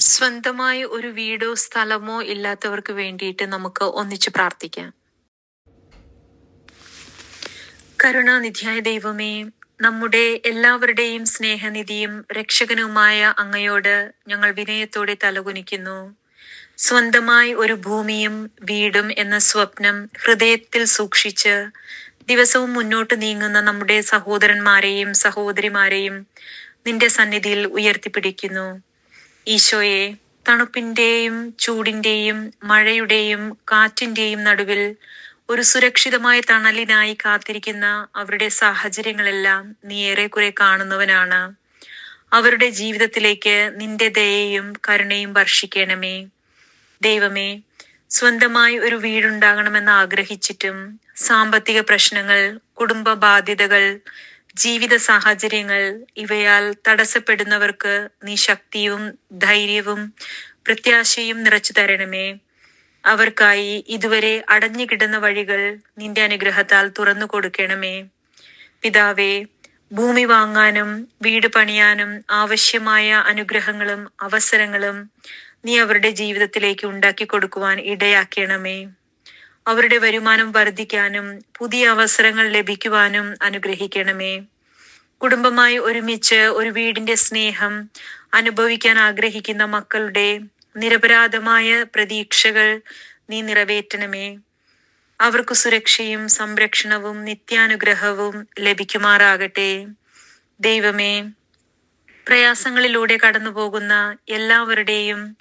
സ്വന്തമായി ഒരു വീടോ സ്ഥലമോ ഇല്ലാത്തവർക്ക് വേണ്ടിയിട്ട് നമുക്ക് ഒന്നിച്ച് പ്രാർത്ഥിക്കാം. കരുണാനിധിയായ ദൈവമേ, നമ്മുടെ എല്ലാവരുടെയും സ്നേഹനിധിയും രക്ഷകനുമായ അങ്ങയോട് ഞങ്ങൾ വിനയത്തോടെ തലകുനിക്കുന്നു. സ്വന്തമായി ഒരു ഭൂമിയും വീടും എന്ന സ്വപ്നം ഹൃദയത്തിൽ സൂക്ഷിച്ച് ദിവസവും മുന്നോട്ട് നീങ്ങുന്ന നമ്മുടെ സഹോദരന്മാരെയും സഹോദരിമാരെയും നിന്റെ സന്നിധിയിൽ ഉയർത്തിപ്പിടിക്കുന്നു. ഈശോയെ, തണുപ്പിന്റെയും ചൂടിന്റെയും മഴയുടെയും കാറ്റിന്റെയും നടുവിൽ ഒരു സുരക്ഷിതമായ തണലിനായി കാത്തിരിക്കുന്ന അവരുടെ സാഹചര്യങ്ങളെല്ലാം നീ ഏറെക്കുറെ കാണുന്നവനാണ്. അവരുടെ ജീവിതത്തിലേക്ക് നിന്റെ ദയയും കരുണയും വർഷിക്കണമേ. ദൈവമേ, സ്വന്തമായി ഒരു വീടുണ്ടാകണമെന്ന് ആഗ്രഹിച്ചിട്ടും സാമ്പത്തിക പ്രശ്നങ്ങൾ, കുടുംബ ബാധ്യതകൾ, ജീവിത സാഹചര്യങ്ങൾ ഇവയാൽ തടസ്സപ്പെടുന്നവർക്ക് നീ ശക്തിയും ധൈര്യവും പ്രത്യാശയും നിറച്ചു തരണമേ. അവർക്കായി ഇതുവരെ അടഞ്ഞുകിടന്ന വഴികൾ നിന്റെ അനുഗ്രഹത്താൽ തുറന്നു കൊടുക്കണമേ. പിതാവേ, ഭൂമി വാങ്ങാനും വീട് പണിയാനും ആവശ്യമായ അനുഗ്രഹങ്ങളും അവസരങ്ങളും നീ അവരുടെ ജീവിതത്തിലേക്ക് ഉണ്ടാക്കി കൊടുക്കുവാൻ ഇടയാക്കണമേ. അവരുടെ വരുമാനം വർദ്ധിക്കാനും പുതിയ അവസരങ്ങൾ ലഭിക്കുവാനും അനുഗ്രഹിക്കണമേ. കുടുംബമായി ഒരുമിച്ച് ഒരു വീടിന്റെ സ്നേഹം അനുഭവിക്കാൻ ആഗ്രഹിക്കുന്ന മക്കളുടെ നിരപരാധമായ പ്രതീക്ഷകൾ നീ നിറവേറ്റണമേ. അവർക്ക് സുരക്ഷയും സംരക്ഷണവും നിത്യാനുഗ്രഹവും ലഭിക്കുമാറാകട്ടെ. ദൈവമേ, പ്രയാസങ്ങളിലൂടെ കടന്നു പോകുന്ന എല്ലാവരുടെയും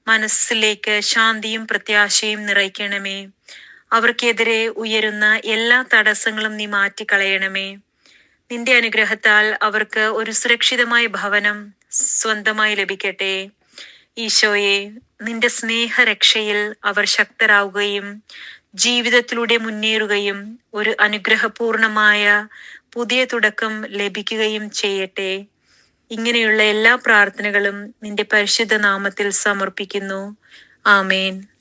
മനസ്സിലേക്ക് ശാന്തിയും പ്രത്യാശയും നിറയ്ക്കണമേ. അവർക്കെതിരെ ഉയരുന്ന എല്ലാ തടസ്സങ്ങളും നീ മാറ്റിക്കളയണമേ. നിന്റെ അനുഗ്രഹത്താൽ അവർക്ക് ഒരു സുരക്ഷിതമായ ഭവനം സ്വന്തമായി ലഭിക്കട്ടെ. ഈശോയെ, നിന്റെ സ്നേഹരക്ഷയിൽ അവർ ശക്തരാവുകയും ജീവിതത്തിലൂടെ മുന്നേറുകയും ഒരു അനുഗ്രഹപൂർണമായ പുതിയ തുടക്കം ലഭിക്കുകയും ചെയ്യട്ടെ. ഇങ്ങനെയുള്ള എല്ലാ പ്രാർത്ഥനകളും നിന്റെ പരിശുദ്ധ നാമത്തിൽ സമർപ്പിക്കുന്നു. ആമേൻ.